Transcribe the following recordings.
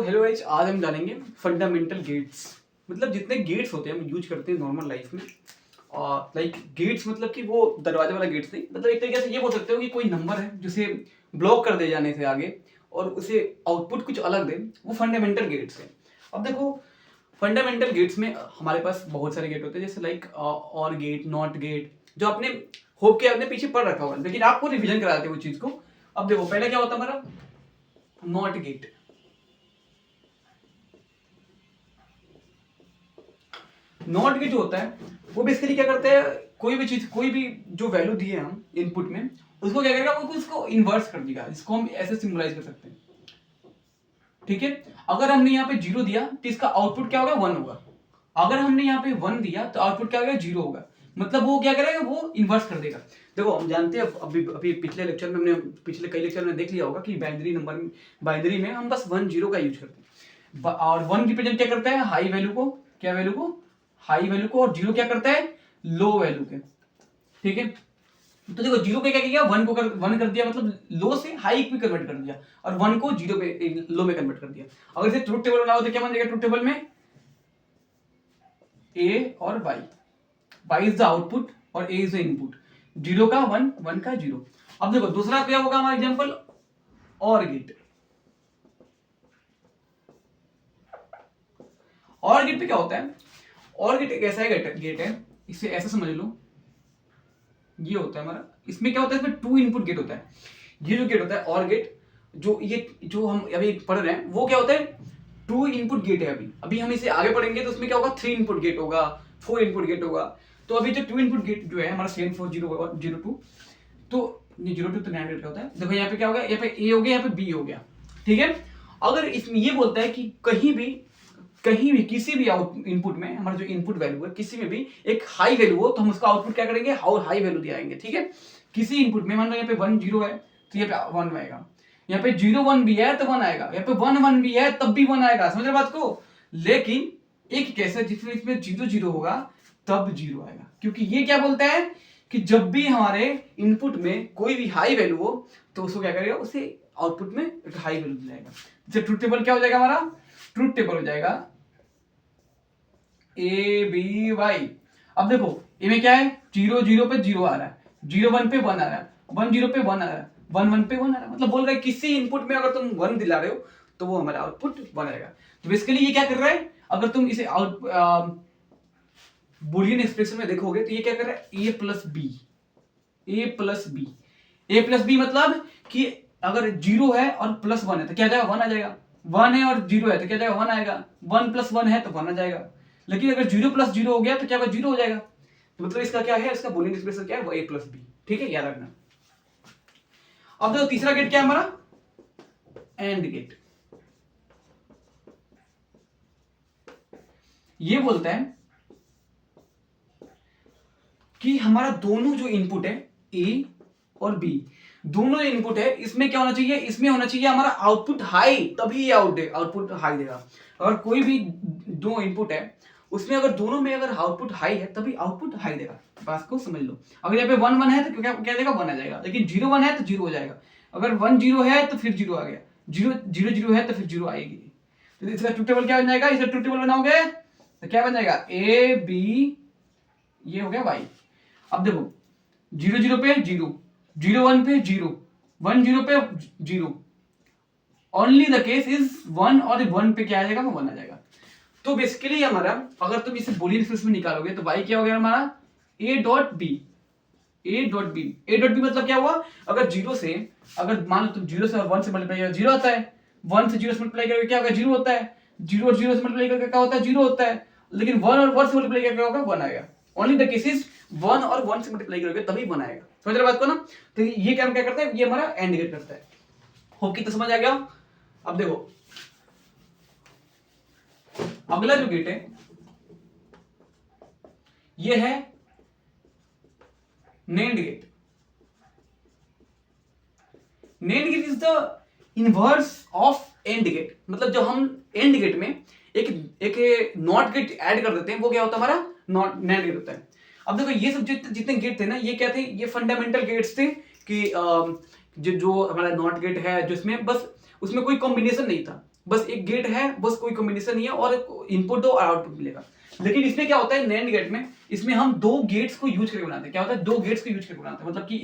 Hello guys, आज हम जानेंगे फंडामेंटल गेट्स। मतलब जितने गेट्स होते हैं हम यूज करते हैं नॉर्मल लाइफ में। और लाइक गेट्स मतलब कि वो दरवाजे वाला गेट्स नहीं, मतलब एक तरीके से ये बोल सकते हो कि कोई नंबर है जिसे ब्लॉक कर दे जाने से आगे और उसे आउटपुट कुछ अलग दे, वो फंडामेंटल गेट्स है। अब देखो, फंडामेंटल गेट्स में हमारे पास बहुत सारे गेट होते हैं, जैसे लाइक और गेट, नॉट गेट, जो आपने होप के अपने पीछे पढ़ रखा हुआ है, लेकिन आपको रिवीजन कराते हैं वो चीज को। अब देखो, पहले क्या होता है हमारा नॉट गेट। नॉट गेट जो होता है वो बेसिकली क्या करता है, कोई भी चीज, कोई भी जो वैल्यू दी है हम इनपुट में, उसको क्या करेगा, वो उसको इन्वर्स कर देगा। इसको हम ऐसे सिंबलाइज कर सकते हैं, ठीक है। अगर हमने यहाँ पे जीरो दिया तो इसका आउटपुट क्या होगा, वन होगा। अगर हमने यहाँ पे वन दिया तो आउटपुट क्या होगा, जीरो होगा। मतलब वो क्या करेगा, वो इन्वर्स कर देगा। देखो, हम जानते हैं, अभी अभी पिछले लेक्चर में हमने, पिछले कई लेक्चर में देख लिया होगा कि बाइनरी नंबर में, बाइनरी में हम बस 1 0 का यूज करते हैं। और 1 रिप्रेजेंट क्या करता है, हाई वैल्यू को, क्या वैल्यू को, हाई वैल्यू को, और जीरो क्या करता है, लो वैल्यू के, ठीक है। तो देखो, जीरो पे क्या किया, वन कर दिया, मतलब लो से हाई पे कन्वर्ट कर दिया, और वन को जीरो पे, लो में कन्वर्ट कर दिया। अगर इसे ट्रुथ टेबल बनाओ तो क्या बन जाएगा, ट्रुथ टेबल में ए और वाई इज द आउटपुट और ए इज द इनपुट। जीरो का वन, वन का जीरो। अब देखो, दूसरा क्या होगा हमारा एग्जांपल, और गेट। और गेट पे क्या होता है, और गेट एक ऐसा गेट है, इसे ऐसा समझ लो, ये होता है हमारा। इसमें क्या होता है, इसमें 2 इनपुट गेट होता है। ये जो गेट होता है और गेट, जो हम अभी पढ़ रहे हैं, वो क्या होता है, 2 इनपुट गेट है। अभी अभी हम इसे आगे पढ़ेंगे तो उसमें क्या होगा, 3 इनपुट गेट होगा, 4 इनपुट गेट होगा। तो अभी जो 2 इनपुट गेट जो है हमारा 74002, तो ये 02 तो नैंड गेट का होता है। देखो यहाँ पे क्या होगा, यहाँ पे ए हो गया, यहाँ पे बी हो गया, ठीक है। अगर इसमें ये बोलता है कि कहीं भी किसी भी आउट इनपुट में, हमारा जो इनपुट वैल्यू है, किसी में भी एक हाई वैल्यू हो तो हम उसका आउटपुट क्या करेंगे, हाई वैल्यू दिखाएंगे, ठीक है। किसी इनपुट में मान लो यहाँ पे 1 0 है तो यहाँ पे 1 आएगा, यहाँ पे 0 1 भी है तो 1 आएगा, यहाँ पे 1 1 भी है तब भी 1 आएगा, समझ रहे बात को। लेकिन एक कैसे, जिसमें इसमें 0 0 होगा तब 0 आएगा, क्योंकि ये क्या बोलता है कि जब भी हमारे इनपुट में कोई भी हाई वैल्यू हो तो उसको क्या करेगा, उसे आउटपुट में एक हाई वैल्यू दिलाएगा। जैसे ट्रुथ टेबल क्या हो जाएगा हमारा, ट्रुथ टेबल हो जाएगा ए बी वाई। अब देखो, ए में क्या है, 0 0 पे 0 आ रहा है, 0 1 पे 1 आ रहा है, 1 0 पे 1 आ रहा है, 1 1 पे 1 आ रहा है। मतलब बोल रहा है किसी इनपुट में अगर तुम 1 दिला रहे हो तो वो हमारा आउटपुट 1 आएगा। तो बेसिकली ये क्या कर रहा है, अगर तुम इसे बुलियन एक्सप्रेशन में देखोगे तो ये क्या कर रहा है, ए प्लस बी, ए प्लस बी, ए प्लस बी, मतलब कि अगर 0 है और प्लस 1 है तो क्या जाएगा, 1 आ जाएगा। 1 है और 0 है तो क्या जाएगा, 1 आएगा। 1 प्लस 1 है तो 1 आ जाएगा। लेकिन अगर 0 प्लस 0 हो गया तो क्या होगा, 0 हो जाएगा। तो मतलब इसका क्या है, इसका बुलियन एक्सप्रेशन क्या है, वो ए प्लस बी, ठीक है, याद रखना। अब देखो, तीसरा गेट क्या है हमारा, एंड गेट। ये बोलता है कि हमारा दोनों जो इनपुट है, ए और बी, दोनों इनपुट है, इसमें क्या होना चाहिए, इसमें होना चाहिए हमारा आउटपुट हाई, तभी ये आउटपुट हाई देगा। अगर कोई भी 2 इनपुट है, उसमें अगर दोनों में अगर आउटपुट हाई है तभी आउटपुट हाई देगा। बात को समझ लो। अगर यहाँ पे 1 1 है तो क्या क्या देगा, 1 आ जाएगा। लेकिन 0 1 है तो 0 हो जाएगा। अगर 1 0 है तो फिर 0 आ गया, 0 0 0 है तो फिर 0 आएगी। तो इसका ट्रुथ टेबल क्या बन जाएगा, इसका ट्रुथ टेबल बनाओगे तो क्या बन जाएगा, ए बी, ये हो गया वाई। अब देखो, 0 0 पे 0, 0 1 पे 0, 1 0 पे 0, ओनली द केस इज 1, और 1 पे क्या आ जाएगा, 1 आ जाएगा। तो बेसिकली हमारा, अगर तुम इसे बुलियन एक्सप्रेशन में निकालोगे तो y क्या हो गया हमारा, a dot B, a dot B. a dot B मतलब क्या हुआ, अगर 0 से, अगर मान लो तुम 0 से और 1 से मल्टीप्लाई करोगे 0 आता है, 1 से 0 से मल्टीप्लाई करोगे क्या होगा, 0 होता है, 0 और 0 से मल्टीप्लाई करके क्या होता है, 0 होता है। लेकिन 1 और 1 से मल्टीप्लाई करके क्या होगा, 1 आएगा। ओनली द केस इज 1 और 1 से मल्टीप्लाई करोगे तभी 1 आएगा। समझ रहे बात को ना। तो ये क्या करता है, ये हमारा एंड गेट करता है। होप कि तो समझ आ गया। अब देखो, अगला जो गेट है ये है NAND gate. NAND gate is the inverse of AND gate. मतलब जब हम एंड गेट में एक नॉट गेट ऐड कर देते हैं, वो क्या होता है, हमारा नॉट नेंड गेट होता है। अब देखो, ये सब जितने गेट थे ना, ये क्या थे, ये फंडामेंटल गेट्स थे कि जो हमारा नॉट गेट है, जिसमें बस उसमें कोई कॉम्बिनेशन नहीं था, बस एक गेट है, बस कोई कॉम्बिनेशन नहीं है, और इनपुट दो और आउटपुट मिलेगा। लेकिन इसमें क्या होता है नैंड गेट में, इसमें हम दो गेट्स को यूज करके बनाते हैं। क्या होता है, दो गेट्स को यूज करके बनाते हैं, मतलब कि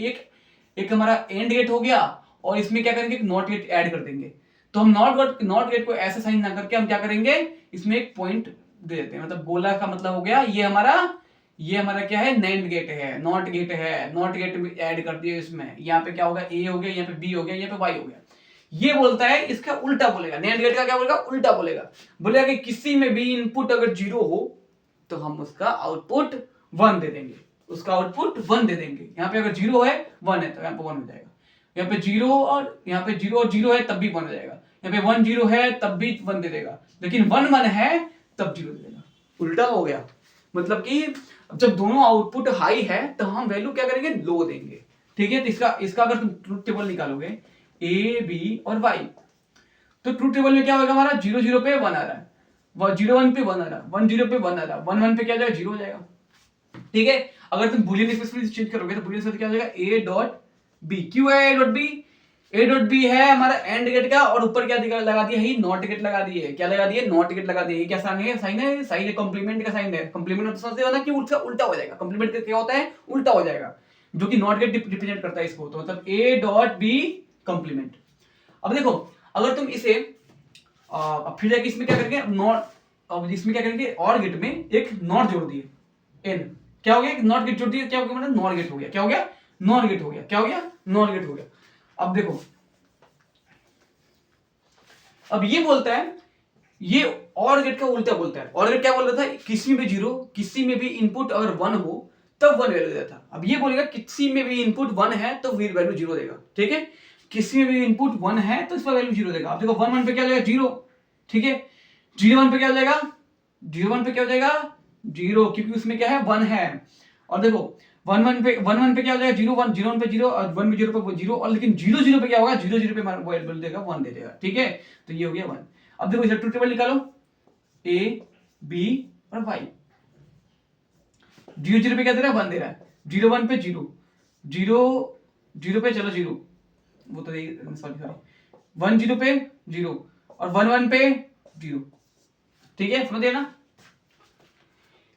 एक हमारा एंड गेट हो गया, और इसमें क्या करेंगे, एक नॉट गेट ऐड कर देंगे। तो हम नॉट गेट को ऐसे साइन ना करके हम क्या करेंगे, इसमें एक पॉइंट दे देते हैं। मतलब गोला का मतलब हो गया ये हमारा क्या है, नैंड गेट है, नॉट गेट है, नॉट गेट ऐड कर दिया इसमें। यहाँ पे क्या होगा, ए हो गया, यहाँ पे बी हो गया, यहाँ पे वाई हो गया। ये बोलता है, इसका उल्टा बोलेगा, नैंड गेट का क्या बोलेगा, उल्टा बोलेगा कि किसी में भी इनपुट अगर 0 हो तो हम उसका आउटपुट 1 दे देंगे, उसका आउटपुट 1 दे देंगे। यहाँ पे अगर 0 है 1 है तो यहाँ पे 1 हो जाएगा, यहाँ पे 0 और यहाँ पे 0 और 0 है तब भी 1 हो जाएगा, यहाँ पे 1 0 है तब भी 1 दे देगा, लेकिन 1 1 है तब 0 दे देगा। उल्टा हो गया, मतलब कि जब दोनों आउटपुट हाई है तो हम वैल्यू क्या करेंगे, लो देंगे। ठीक है, तो इसका अगर तुम ट्रुथ टेबल निकालोगे ए बी और वाई, तो ट्रुथ टेबल में क्या होगा, हमारा 0 0 पे 1 आ रहा है, 0 1 पे 1 आ रहा है, 1 0 पे 1 आ रहा है, 1 1 पे क्या जाएगा, 0 हो जाएगा। ठीक है, अगर तुम बूलियन एक्सप्रेशन चेंज करोगे तो बूलियन एक्सप्रेशन क्या हो जाएगा, ए डॉट बी। क्यों है A dot B, A dot B है हमारा एंड गेट का, और ऊपर क्या लगा दिया है, नॉट गेट लगा दिए। क्या लगा दिए, नॉट गेट लगा दिए। क्या साइन है, साइन है कॉम्प्लीमेंट का साइन है। कॉम्प्लीमेंट मतलब समझते हो ना कि उसका उल्टा हो जाएगा, कॉम्प्लीमेंट का क्या होता है, उल्टा हो जाएगा, जो कि नॉट गेट रिप्रेजेंट करता है इसको। तो मतलब ए डॉट बी कॉम्प्लीमेंट। अब देखो, अगर तुम इसे अब फिर जाके इसमें क्या करेंगे, नॉट, अब इसमें क्या करेंगे, और गेट में एक नॉट जोड़ दिए, एन, क्या हो गया, नॉट गेट जोड़ दिया, क्या हो गया, मतलब नॉट गेट हो गया। क्या हो गया, नॉट गेट हो गया। क्या हो गया, नॉट गेट हो गया। अब देखो, अब ये बोलता है, ये और गेट का उल्टा बोलता है। और गेट क्या बोल रहा था, किसी में भी 0, किसी में भी इनपुट अगर 1 हो तब 1 वैल्यू देता था। अब ये बोलेगा किसी में भी इनपुट 1 है तो फिर वैल्यू 0 देगा। ठीक है, किसी में भी इनपुट 1 है तो इसका वैल्यू 0 देगा। अब देखो 1 1 पे क्या हो जाएगा, 0। ठीक है, 0 1 पे क्या हो जाएगा, 0 1 पे क्या हो जाएगा, 0, क्योंकि उसमें क्या है, 1 है। और देखो 1 1 पे क्या हो जाएगा, 0 1, 0 1 पे 0, और 1 पे 0 पे 0, और लेकिन 0 0 पे क्या होगा, 0 0 पे वैल्यू देगा 1 दे देगा। ठीक है, तो ये हो गया 1। अब देखो इसे ट्रुथ टेबल निकालो, ए बी और वाई। 0 0 पे क्या दे रहा है, 1 दे रहा है। 0 1 पे 0, 0 0 पे चलो 0, वो तो सॉरी 1 0 पे 0, और 1 1 पे 0। ठीक है, समझ गए ना।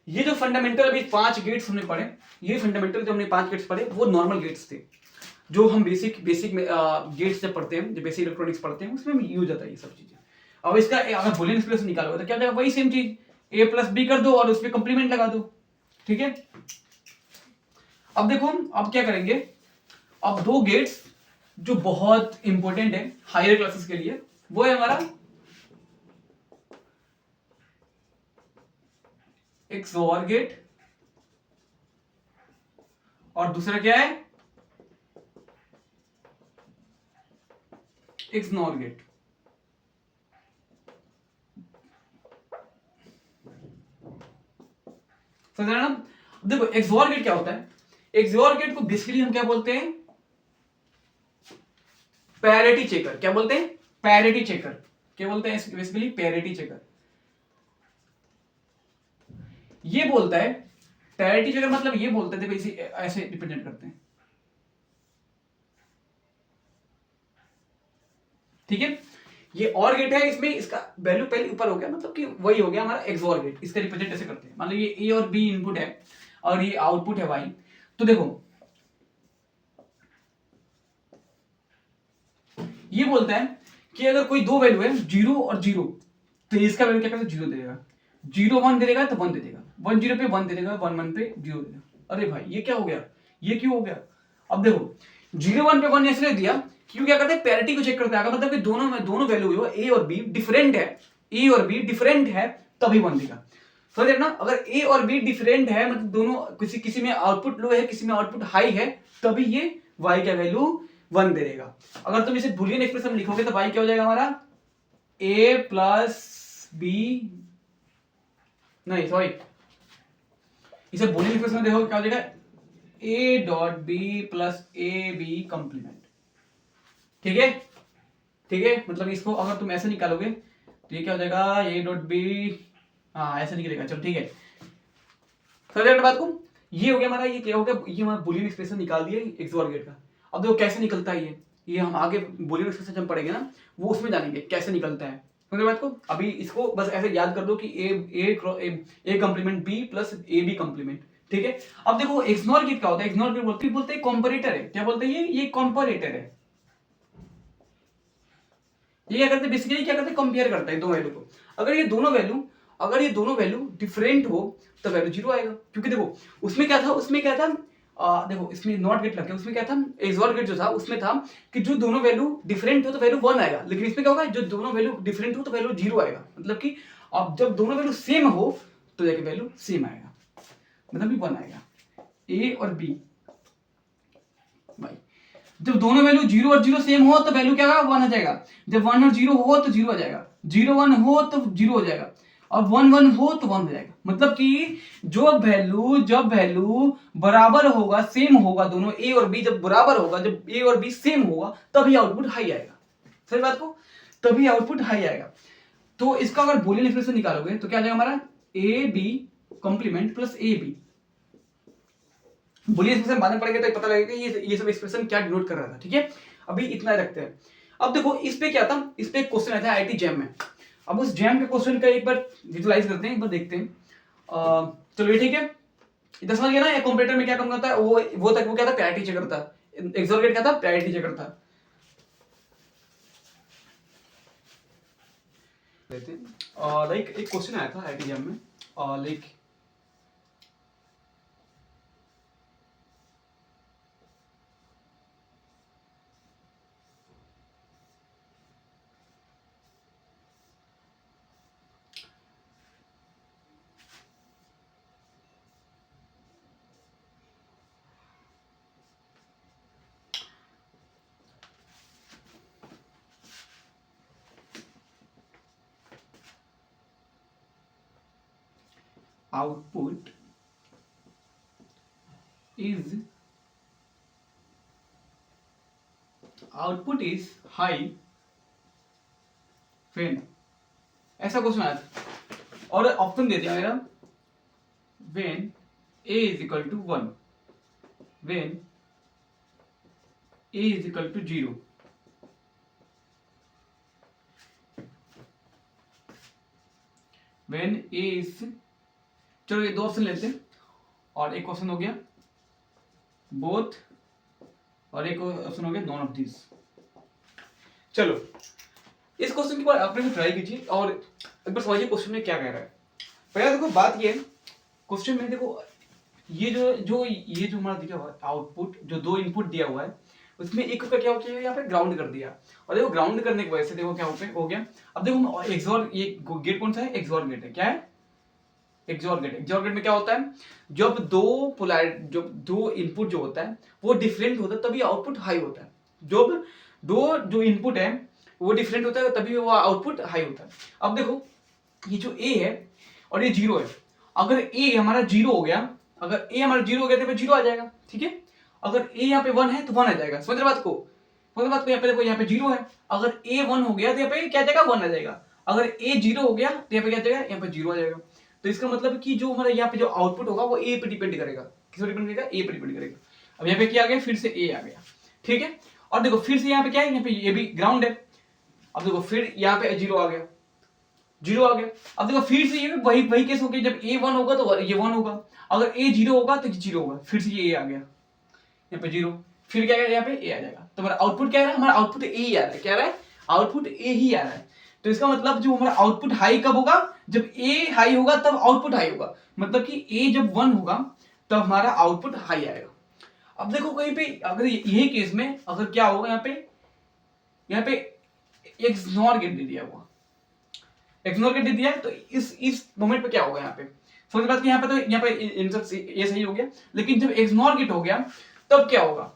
ये जो फंडामेंटल अभी 5 गेट्स हमने पढ़े, ये फंडामेंटल जो हमने 5 गेट्स पढ़े वो नॉर्मल गेट्स थे, जो हम बेसिक में गेट्स जब पढ़ते हैं, जो बेसिक इलेक्ट्रॉनिक्स पढ़ते हैं उसमें यूज होता है ये सब चीजें। अब इसका अगर बूलियन एक्सप्रेशन निकालोगे तो क्या हो जाएगा, वही सेम चीज, ए प्लस बी कर दो और उस पर कंप्लीमेंट लगा दो। ठीक है, अब देखो अब क्या करेंगे, अब दो गेट्स जो बहुत इंपॉर्टेंट है हायर क्लासेस के लिए, वो है हमारा एक XOR गेट, और दूसरा क्या है, XNOR गेट। समझ रहे ना। देखो XOR गेट क्या होता है, XOR गेट को बेसिकली हम क्या बोलते हैं, पैरिटी चेकर। क्या बोलते हैं, पैरिटी चेकर। क्या बोलते हैं बेसिकली, पैरिटी चेकर। ये बोलता है पैरिटी चेकर, मतलब ये बोलते हैं, देखो इसे ऐसे रिप्रेजेंट करते हैं। ठीक है, ये और गेट है, इसमें इसका वैल्यू पहले ऊपर हो गया, मतलब कि वही हो गया हमारा XOR गेट। इसका रिप्रेजेंट ऐसे करते हैं, मान लो ये ए और बी इनपुट है और ये आउटपुट है वाई। तो देखो ये बोलता है कि अगर कोई दो वैल्यू है 0 और 0, तो इसका वैल्यू क्या करेगा, 0 दे देगा। 0 1 दे देगा तो 1 दे देगा, 1 0 पे 1 दे देगा, 1 1 पे 0 दे देगा। अरे भाई ये क्या हो गया, ये क्यों हो गया। अब देखो 0 1 पे 1 इसलिए दिया क्यों, क्या करते हैं, पैरिटी को चेक करते हैं। मतलब कि दोनों वैल्यू जो ए और बी डिफरेंट है, ए और बी डिफरेंट है तभी 1 देगा। समझ रहे ना, अगर ए और बी डिफरेंट है, मतलब दोनों किसी में आउटपुट लो है, किसी में आउटपुट हाई है, तभी ये वाई का वैल्यू 1 दे देगा। अगर तुम इसे बूलियन एक्सप्रेशन लिखोगे तो वाई क्या हो जाएगा हमारा, ए प्लस बी, नहीं सॉरी, इसे बूलियन एक्सप्रेशन देखोगे क्या हो जाएगा, A dot B plus A B complement. ठीक है, ठीक है, मतलब इसको अगर तुम ऐसे निकालोगे तो ये क्या हो जाएगा, ए डॉट बी, हाँ ऐसे निकलेगा। चलो ठीक है, समझ बात को। ये हो गया हमारा, ये क्या हो गया, ये हमारा बूलियन एक्सप्रेशन निकाल दिए XOR गेट का। अब देखो कैसे निकलता है ये हम आगे बूलियन एक्सप्रेशन जब पढ़ेंगे ना, वो उसमें जानेंगे कैसे निकलता है। समझ बात को। अभी इसको बस ऐसे याद कर दो कि A complement B plus A B complement, ठीक है। अब देखो एक्सनॉर गेट क्या होता है, एक्सनॉर गेट बोलते हैं कंपैरेटर है। क्या बोलते हैं ये कंपैरेटर है। ये क्या करते हैं बेसिकली, क्या करते हैं कंपेयर करता है दो वैल्यू को। अगर ये दोनों वैल्यू डिफरेंट हो तो वैल्यू जीरो आएगा। क्योंकि देखो उसमें क्या था देखो इसमें नॉट गेट लग गया, उसमें क्या था एक्सऑर गेट जो था उसमें था कि जो दोनों वैल्यू डिफरेंट हो तो वैल्यू 1 आएगा, लेकिन इसमें क्या होगा जो दोनों वैल्यू डिफरेंट हो तो वैल्यू 0 आएगा। मतलब कि अब जब दोनों वैल्यू सेम हो तो जाके वैल्यू सेम आएगा, मतलब भी 1 आएगा। ए और बी भाई जब दोनों वैल्यू 0 और 0 सेम हो तो वैल्यू क्या होगा 1 आ जाएगा। जब 1 और 0 हो तो 0 आ जाएगा, 0 1 हो तो 0 हो जाएगा, और 1 1 हो तो 1 हो जाएगा। मतलब कि जब वैल्यू बराबर होगा, सेम होगा, दोनों ए और बी जब बराबर होगा, जब ए और बी सेम होगा तभी आउटपुट हाई आएगा। सही बात को, तभी आउटपुट हाई आएगा। तो इसका अगर बूलियन एक्सप्रेशन निकालोगे तो क्या आ जाएगा हमारा A B complement plus A B. Boolean expression बाद में पढ़ेंगे तो पता लगेगा ये सब एक्सप्रेशन क्या डिनोट कर रहा था, ठीक है। अभी इतना रखते हैं। अब देखो इस पे क्या था, इस पे एक क्वेश्चन आया था आईआईटी जैम में। अब उस जैम के क्वेश्चन का एक बार विजुलाइज करते हैं, एक बार देखते हैं। चलो ये ठीक है, इतना समझ गया ना। ये कंप्यूटर में क्या काम करता है, वो क्या था प्रायोरिटी चेकर था। एक्सॉर गेट क्या था प्रायोरिटी चेकर था। लेते हैं लाइक एक क्वेश्चन आया था आईआईटी जैम में, like output is high when, ऐसा क्वेश्चन आया था और ऑप्शन दे दिया मेरा when a is equal to 1, when a is equal to 0, when a is, चलो ये दो ऑप्शन लेते हैं और एक क्वेश्चन हो गया बोथ और एक ऑप्शन हो गया नॉन ऑफ दिस। चलो इस क्वेश्चन की बार आपने ट्राई कीजिए और एक बार समझिए क्वेश्चन में क्या कह रहा है। पहले देखो बात ये है क्वेश्चन में, देखो ये जो हमारा दिया हुआ है आउटपुट, जो दो इनपुट दिया हुआ है उसमें एक का क्या हो गया यहाँ पे ग्राउंड कर दिया, और देखो ग्राउंड करने की वजह से देखो क्या हो गया। अब देखो एक्सॉर, ये गेट कौन सा है, एक्सॉर गेट है। क्या है एक्सॉर गेट। एक्सॉर गेट में क्या होता है जब दो इनपुट जो होता है वो डिफरेंट होता है तभी आउटपुट हाई होता है। जब जो इनपुट है वो डिफरेंट होता है तभी वो आउटपुट हाई होता है। अब देखो ये जो ए है और ये 0 है, अगर ए हमारा 0 हो गया, अगर ए हमारा 0 हो गया तो 0 आ जाएगा, ठीक है। अगर ए यहाँ पे 1 है तो 1 आ जाएगा। समझ रहे बात को, यहाँ पे देखो यहाँ पे 0 है, अगर ए 1 हो गया तो यहाँ पे क्या आ जाएगा 1 आ जाएगा। अगर ए 0 हो गया तो यहाँ पे क्या आ जाएगा, यहाँ पे 0 आ जाएगा। तो इसका मतलब कि जो हमारा यहाँ पे जो आउटपुट होगा वो ए पे डिपेंड करेगा। किस पे डिपेंड करेगा, ए पे डिपेंड करेगा। अब यहाँ पे क्या आ गया, फिर से ए आ गया, ठीक है। और देखो फिर से यहाँ पे क्या है, यहाँ पे ये भी ग्राउंड है। अब देखो फिर यहाँ पे 0 आ गया, 0 आ गया। अब देखो फिर से ये वही केस हो गया, जब ए 1 होगा तो ये 1 होगा, अगर ए 0 होगा तो 0 होगा, फिर से ये ए आ गया, यहाँ पे 0, फिर क्या यहाँ पे ए आ जाएगा। तो हमारा आउटपुट क्या है, हमारा आउटपुट ए ही आ रहा है। क्या आ रहा है, आउटपुट ए ही आ रहा है। तो इसका मतलब जो हमारा आउटपुट हाई कब होगा, जब ए हाई होगा तब आउटपुट हाई होगा। मतलब कि ए जब 1 होगा तब हमारा आउटपुट हाई आएगा। अब देखो कहीं पे अगर यही केस में अगर क्या होगा, यहाँ पे एक्सनॉर गेट दे दिया हुआ, एक्सनॉर गेट दे दिया है, तो इस मोमेंट पे क्या होगा, यहाँ पे समझ बात कि यहाँ पे ये सही हो गया। लेकिन जब एक्सनॉर गेट हो गया तब क्या होगा।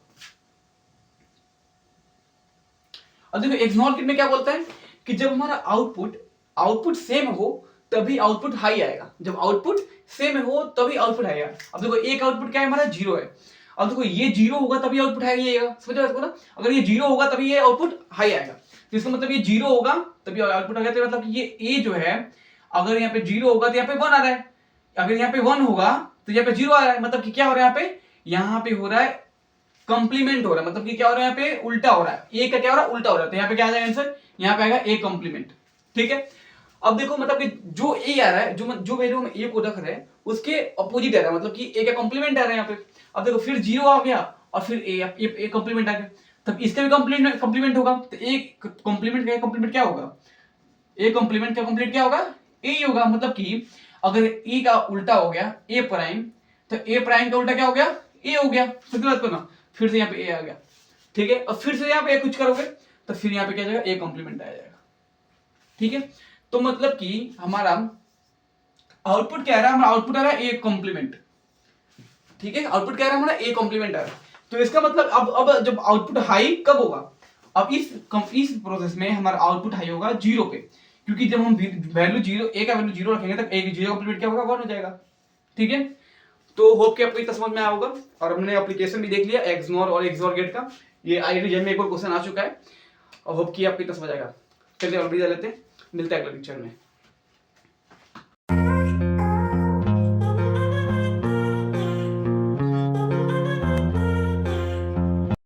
अब देखो एक्सनॉर गेट में क्या बोलता है कि जब हमारा आउटपुट सेम हो तभी आउटपुट हाई आएगा। जब आउटपुट सेम हो तभी आउटपुट हाई आएगा। अब देखो एक आउटपुट क्या है हमारा 0 है, अब देखो ये 0 होगा तभी आउटपुट हाई आएगा। समझ रहे हो ना, अगर ये 0 होगा तभी ये आउटपुट हाई आएगा। तो इसका मतलब ये 0 होगा तभी आउटपुट आ गया। मतलब ये ए जो है अगर यहाँ पे 0 होगा तो यहाँ पे 1 आ रहा है, अगर यहाँ पे 1 होगा तो यहाँ पे 0 आ रहा है। मतलब कि क्या हो रहा है, यहाँ पे हो रहा है कंप्लीमेंट हो रहा है। मतलब कि क्या हो रहा है, यहाँ पे उल्टा हो रहा है, ए का क्या हो रहा है, उल्टा हो रहा है। तो यहाँ पे क्या आ जाएगा आंसर, यहाँ पे आएगा ए कंप्लीमेंट। ठीक है। अब देखो मतलब कि जो ए आ रहा है, जो वैल्यू हम ए को रख रहे हैं उसके अपोजिट आ रहा है, मतलब कि ए का कॉम्प्लीमेंट आ रहा है यहाँ पे। अब देखो फिर 0 आ गया और फिर ए कॉम्प्लीमेंट आ गया, तब इसका भी कॉम्प्लीमेंट होगा। तो ए कॉम्प्लीमेंट क्या होगा, ए कॉम्प्लीमेंट का कॉम्प्लीमेंट क्या होगा, ए ही होगा। मतलब कि अगर ए का उल्टा हो गया ए प्राइम, तो ए प्राइम का उल्टा क्या हो गया, ए हो गया। समझ बात को ना, फिर से यहाँ पे ए आ गया, ठीक है। और फिर से यहाँ पे कुछ करोगे तो फिर यहाँ पे क्या जाएगा, ए कॉम्प्लीमेंट आ जाएगा, ठीक है। तो मतलब कि हमारा आउटपुट क्या आ रहा है, हमारा आउटपुट आ रहा है ए कॉम्प्लीमेंट, ठीक है। आउटपुट क्या आ रहा है हमारा, ए कॉम्प्लीमेंट आ रहा है। तो इसका मतलब अब जब आउटपुट हाई कब होगा, अब इस प्रोसेस में हमारा आउटपुट हाई होगा 0 पे, क्योंकि जब हम वैल्यू 0 ए का वैल्यू 0 रखेंगे तब ए की 0 कॉम्प्लीमेंट क्या होगा, 1 हो जाएगा, ठीक है। तो होप कि आपको इतना समझ में आया होगा। और हमने एप्लीकेशन भी देख लिया एक्सनोर और एक्सोर गेट का, ये IIT में एक और क्वेश्चन आ चुका है, और होप कि आपको इतना समझ आएगा। चलिए और भी लेते हैं, मिलते हैं अगले लेक्चर में।